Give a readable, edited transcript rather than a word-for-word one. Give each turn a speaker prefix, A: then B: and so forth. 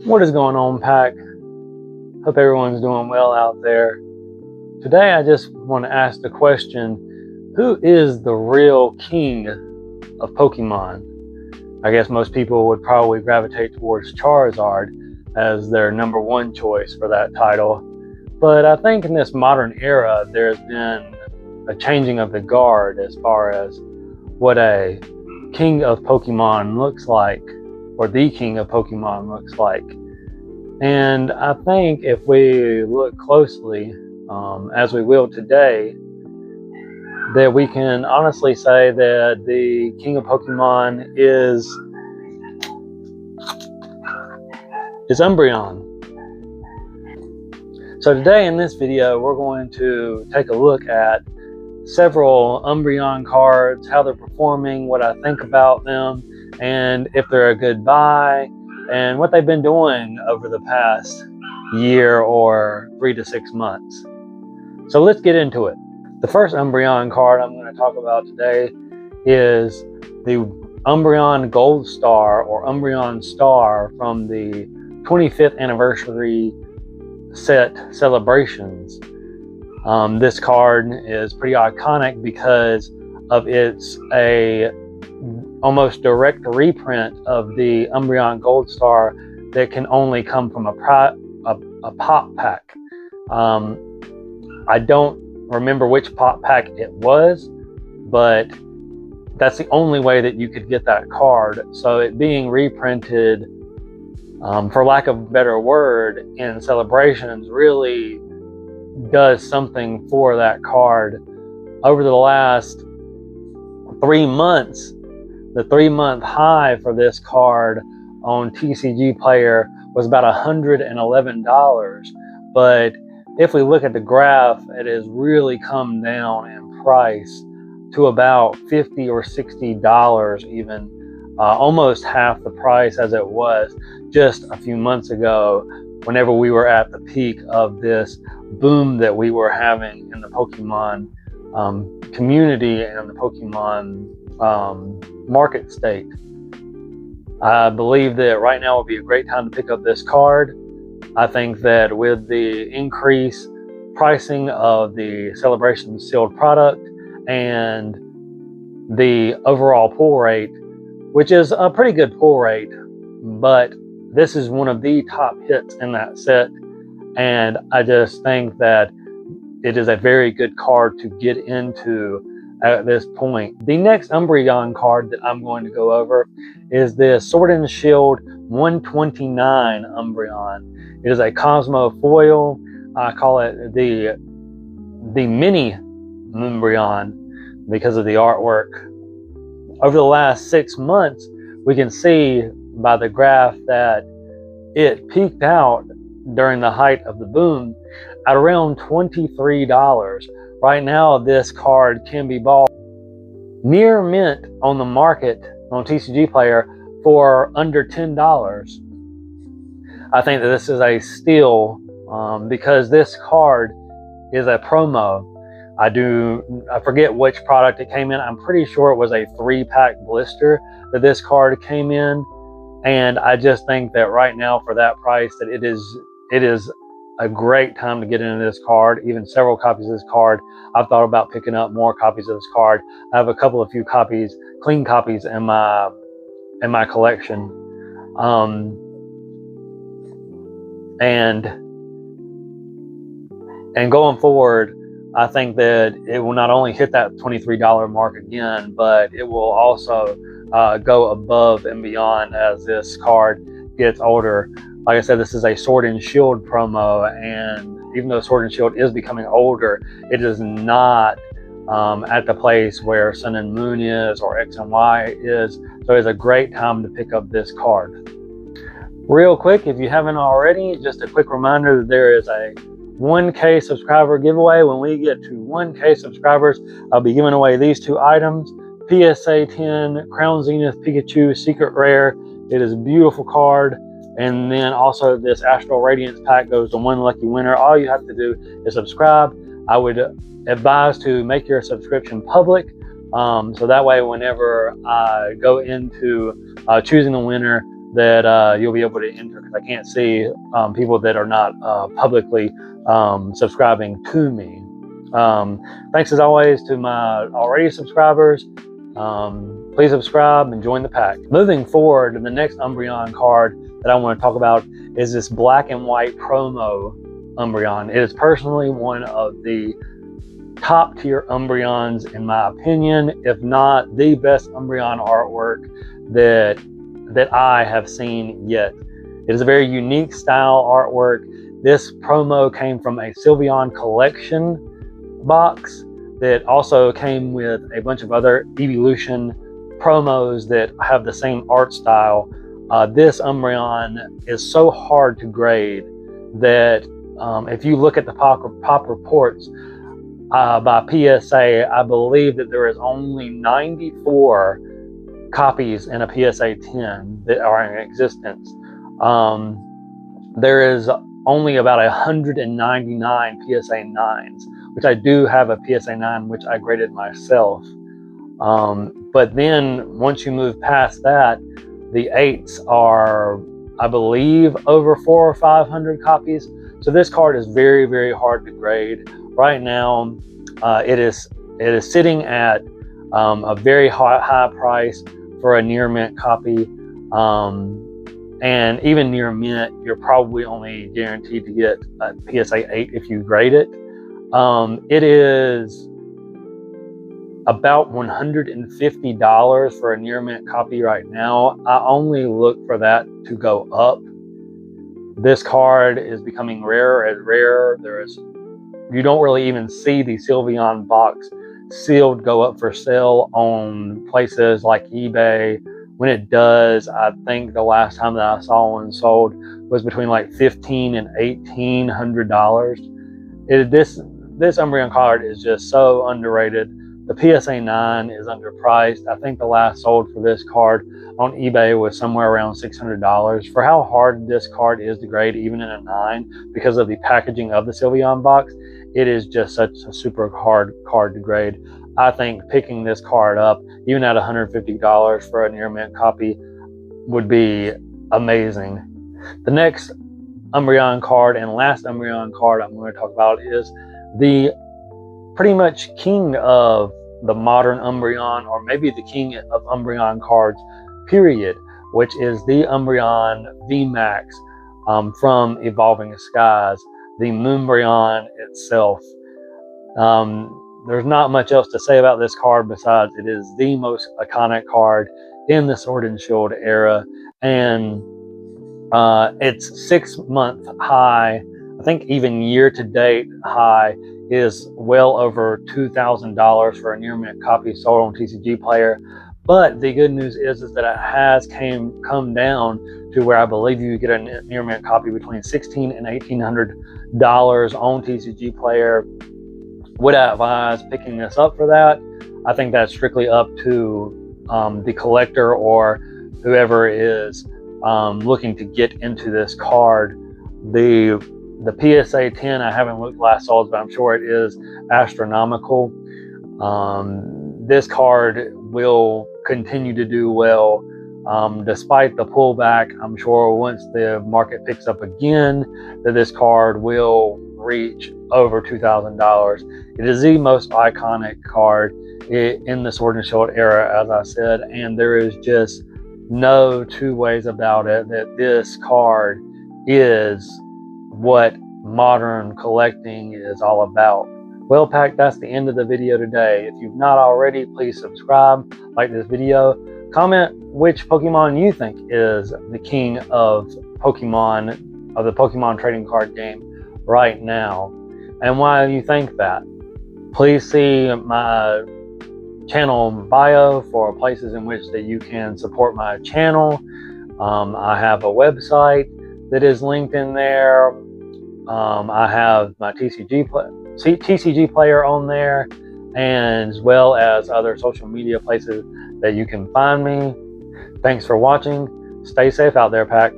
A: What is going on, Pack? Hope everyone's doing well out there. Today I just want to ask the question, who is the real king of Pokemon? I guess most people would probably gravitate towards Charizard as their number one choice for that title. But I think in this modern era, there's been a changing of the guard as far as what a king of Pokemon looks like, or the king of Pokemon looks like. And I think if we look closely, as we will today, that we can honestly say that the king of Pokemon is Umbreon. So today in this video, we're going to take a look at several Umbreon cards, how they're performing, what I think about them, and if they're a good buy, and what they've been doing over the past year or 3 to 6 months. So let's get into it. The first Umbreon card I'm going to talk about today is the Umbreon Gold Star or Umbreon Star from the 25th anniversary set celebrations. This card is pretty iconic because of its almost direct reprint of the Umbreon Gold Star that can only come from a pop pack. I don't remember which pop pack it was, but that's the only way that you could get that card. So it being reprinted, for lack of a better word, in celebrations really does something for that card. Over the last 3 months, the 3-month high for this card on TCG Player was about $111. But if we look at the graph, it has really come down in price to about $50 or $60 even, almost half the price as it was just a few months ago, whenever we were at the peak of this boom that we were having in the Pokemon community and the Pokemon market state. I believe that right now would be a great time to pick up this card. I think that with the increased pricing of the Celebration sealed product and the overall pull rate, which is a pretty good pull rate, but this is one of the top hits in that set, and I just think that it is a very good card to get into at this point. The next Umbreon card that I'm going to go over is the Sword and Shield 129 Umbreon. It is a Cosmo foil. I call it the mini Umbreon because of the artwork. Over the last 6 months, we can see by the graph that it peaked out during the height of the boom at around $23. Right now, this card can be bought near mint on the market on TCG Player for under $10. I think that this is a steal because this card is a promo. I forget which product it came in. I'm pretty sure it was a 3-pack blister that this card came in. And I just think that right now for that price that it is a great time to get into this card, even several copies of this card. I've thought about picking up more copies of this card. I have a few copies, clean copies in my collection. And going forward, I think that it will not only hit that $23 mark again, but it will also go above and beyond as this card gets older. Like I said, this is a Sword and Shield promo, and even though Sword and Shield is becoming older, it is not at the place where Sun and Moon is or X and Y is. So it's a great time to pick up this card. Real quick, if you haven't already, just a quick reminder that there is a 1K subscriber giveaway. When we get to 1K subscribers, I'll be giving away these 2 items. PSA 10 Crown Zenith Pikachu Secret Rare. It is a beautiful card. And then also this Astral Radiance pack goes to 1 lucky winner. All you have to do is subscribe. I would advise to make your subscription public. So that way, whenever I go into choosing the winner, that you'll be able to enter, because I can't see people that are not publicly subscribing to me. Thanks as always to my already subscribers. Please subscribe and join the pack. Moving forward, the next Umbreon card that I want to talk about is this black and white promo Umbreon. It is personally one of the top tier Umbreons in my opinion, if not the best Umbreon artwork that I have seen yet. It is a very unique style artwork. This promo came from a Sylveon collection box that also came with a bunch of other Evolution promos that have the same art style. This Umbreon is so hard to grade that if you look at the pop reports by PSA, I believe that there is only 94 copies in a PSA 10 that are in existence. There is only about 199 PSA 9s, which I do have a PSA 9, which I graded myself. But then once you move past that, the 8s are, I believe, over 400 or 500 copies. So this card is very, very hard to grade. Right now, it is sitting at a very high price for a near mint copy. And even near mint, you're probably only guaranteed to get a PSA 8 if you grade it. It is about $150 for a near mint copy right now. I only look for that to go up. This card is becoming rarer and rarer. You don't really even see the Sylveon box sealed go up for sale on places like eBay. When it does, I think the last time that I saw one sold was between like $1,500 and $1,800. This Umbreon card is just so underrated. The PSA 9 is underpriced. I think the last sold for this card on eBay was somewhere around $600. For how hard this card is to grade, even in a 9, because of the packaging of the Sylveon box, it is just such a super hard card to grade. I think picking this card up, even at $150 for a near mint copy, would be amazing. The next Umbreon card and last Umbreon card I'm going to talk about is the pretty much king of the modern Umbreon, or maybe the king of Umbreon cards, period, which is the Umbreon VMAX from Evolving Skies, the Umbreon itself. There's not much else to say about this card besides it is the most iconic card in the Sword and Shield era, and its 6-month high, I think even year-to-date high, is well over $2,000 for a near mint copy sold on TCG Player. But the good news is that it has come down to where I believe you get a near mint copy between $1,600 and $1,800 on TCG Player. Would I advise picking this up for that? I think that's strictly up to the collector or whoever is looking to get into this card. The PSA 10, I haven't looked last sold, but I'm sure it is astronomical. This card will continue to do well despite the pullback. I'm sure once the market picks up again, that this card will reach over $2,000. It is the most iconic card in the Sword and Shield era, as I said, and there is just no two ways about it that this card is what modern collecting is all about. Well, Pack, that's the end of the video today. If you've not already, please subscribe, like this video, comment which Pokemon you think is the king of Pokemon, of the Pokemon trading card game right now, and why you think that. Please see my channel bio for places in which that you can support my channel. I have a website that is linked in there. I have my TCG Player on there, and as well as other social media places that you can find me. Thanks for watching. Stay safe out there, Pack.